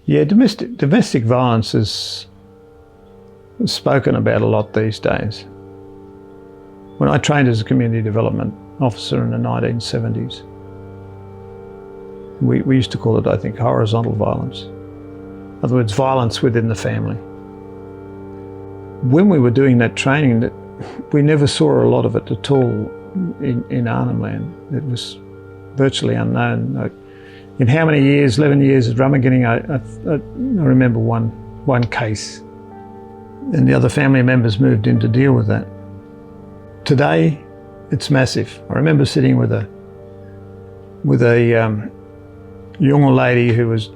Yeah, domestic violence is spoken about a lot these days. When I trained as a community development officer in the 1970s, we used to call it, I think, horizontal violence. In other words, violence within the family. When we were doing that training, we never saw a lot of it at all in Arnhem Land. It was virtually unknown. In how many years, 11 years of Drummaginning, I remember one case, and the other family members moved in to deal with that. Today, it's massive. I remember sitting with a young lady who was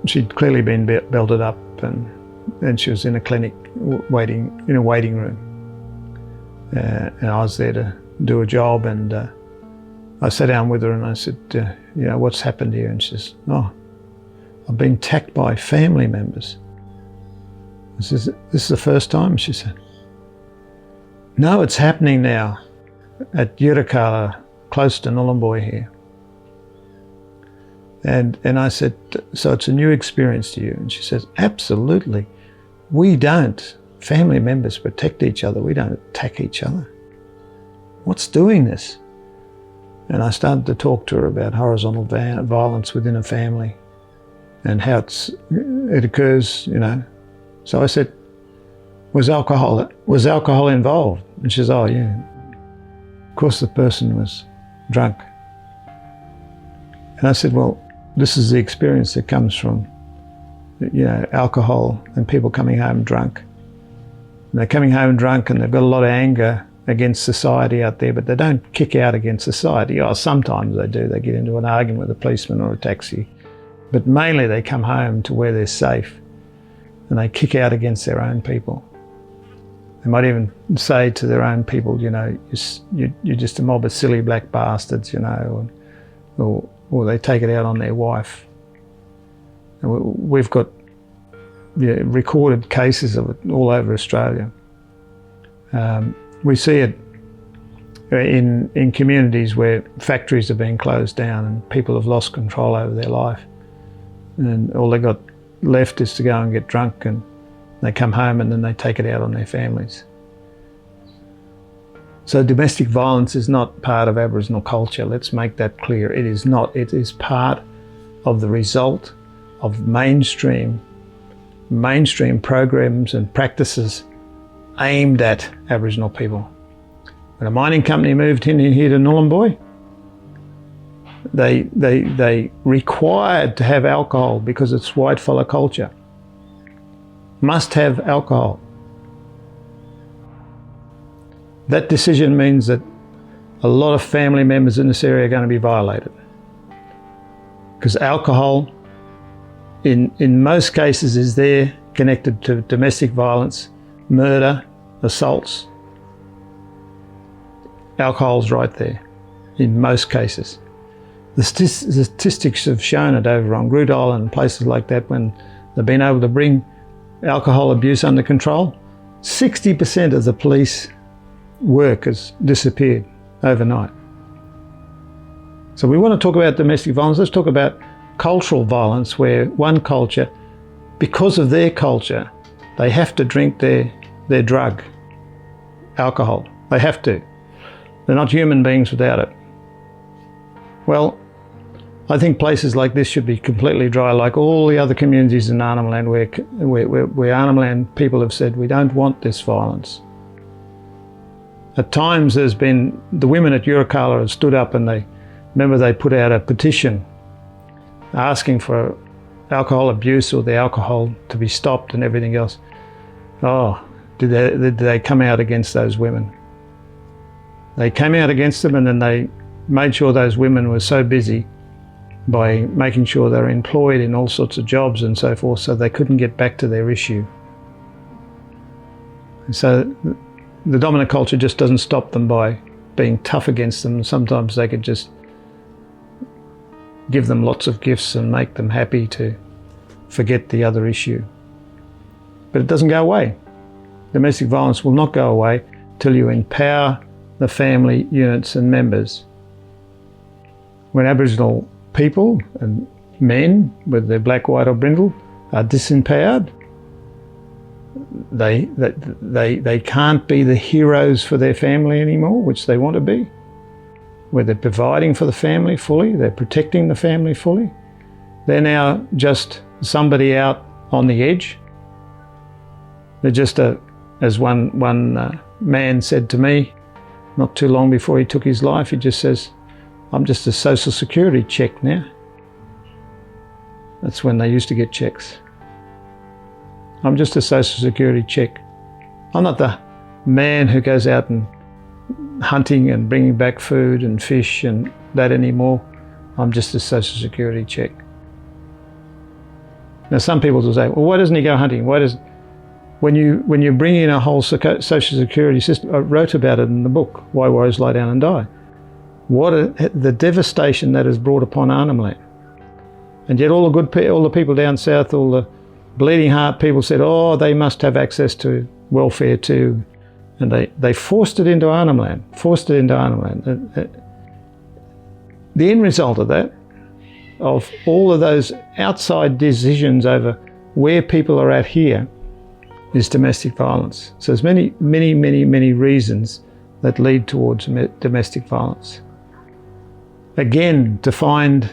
she'd clearly been belted up, and she was in a clinic in a waiting room. And I was there to do a job, and I sat down with her and I said, what's happened here? And she says, I've been attacked by family members. I said, this is the first time, she said. No, it's happening now at Yirrkala, close to Nhulunbuy here. And I said, so it's a new experience to you? And she says, absolutely. We don't. Family members protect each other. We don't attack each other. What's doing this? And I started to talk to her about horizontal violence within a family and how it occurs, So I said, was alcohol involved? And she says, oh yeah. Of course the person was drunk. And I said, well, this is the experience that comes from, alcohol and people coming home drunk. And they're coming home drunk and they've got a lot of anger against society out there, but they don't kick out against society. Oh, sometimes they do. They get into an argument with a policeman or a taxi. But mainly they come home to where they're safe and they kick out against their own people. They might even say to their own people, you're just a mob of silly black bastards, or they take it out on their wife. And we've got recorded cases of it all over Australia. We see it in communities where factories are being closed down and people have lost control over their life. And all they got left is to go and get drunk, and they come home and then they take it out on their families. So domestic violence is not part of Aboriginal culture. Let's make that clear. It is not. It is part of the result of mainstream programs and practices aimed at Aboriginal people. When a mining company moved in here to Nhulunbuy, they required to have alcohol because it's whitefellow culture. Must have alcohol. That decision means that a lot of family members in this area are going to be violated. Because alcohol, in most cases, is there connected to domestic violence, murder, assaults. Alcohol's right there, in most cases. The statistics have shown it over on Groote Island and places like that, when they've been able to bring alcohol abuse under control, 60% of the police work has disappeared overnight. So we want to talk about domestic violence. Let's talk about cultural violence, where one culture, because of their culture, they have to drink their drug, alcohol. They have to. They're not human beings without it. Well, I think places like this should be completely dry, like all the other communities in Arnhem Land where Arnhem Land people have said, we don't want this violence. At times there's been, the women at Yirrkala have stood up and they put out a petition asking for alcohol abuse or the alcohol to be stopped and everything else. Oh, did they come out against those women? They came out against them, and then they made sure those women were so busy by making sure they were employed in all sorts of jobs and so forth, so they couldn't get back to their issue. And so the dominant culture just doesn't stop them by being tough against them. Sometimes they could just give them lots of gifts and make them happy to forget the other issue. But it doesn't go away. Domestic violence will not go away till you empower the family units and members. When Aboriginal people and men, whether they're black, white or brindle, are disempowered. They can't be the heroes for their family anymore, which they want to be, where they're providing for the family fully, they're protecting the family fully. They're now just somebody out on the edge. They're just as one man said to me not too long before he took his life, he just says, "I'm just a social security check now." That's when they used to get checks. I'm just a social security check. I'm not the man who goes out and hunting and bringing back food and fish and that anymore. I'm just a social security check. Now some people will say, well, why doesn't he go hunting? When you bring in a whole social security system, I wrote about it in the book, Why Warriors Lie Down and Die. The devastation that is brought upon Arnhem Land. And yet all the people down south, all the bleeding heart people said, oh, they must have access to welfare too. And they forced it into Arnhem Land, The end result of that, of all of those outside decisions over where people are at here, is domestic violence. So there's many reasons that lead towards domestic violence. Again, to find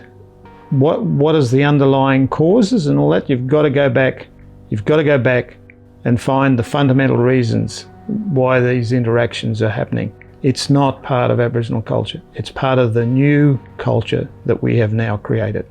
what is the underlying causes and all that, you've got to go back and find the fundamental reasons why these interactions are happening. It's not part of Aboriginal culture. It's part of the new culture that we have now created.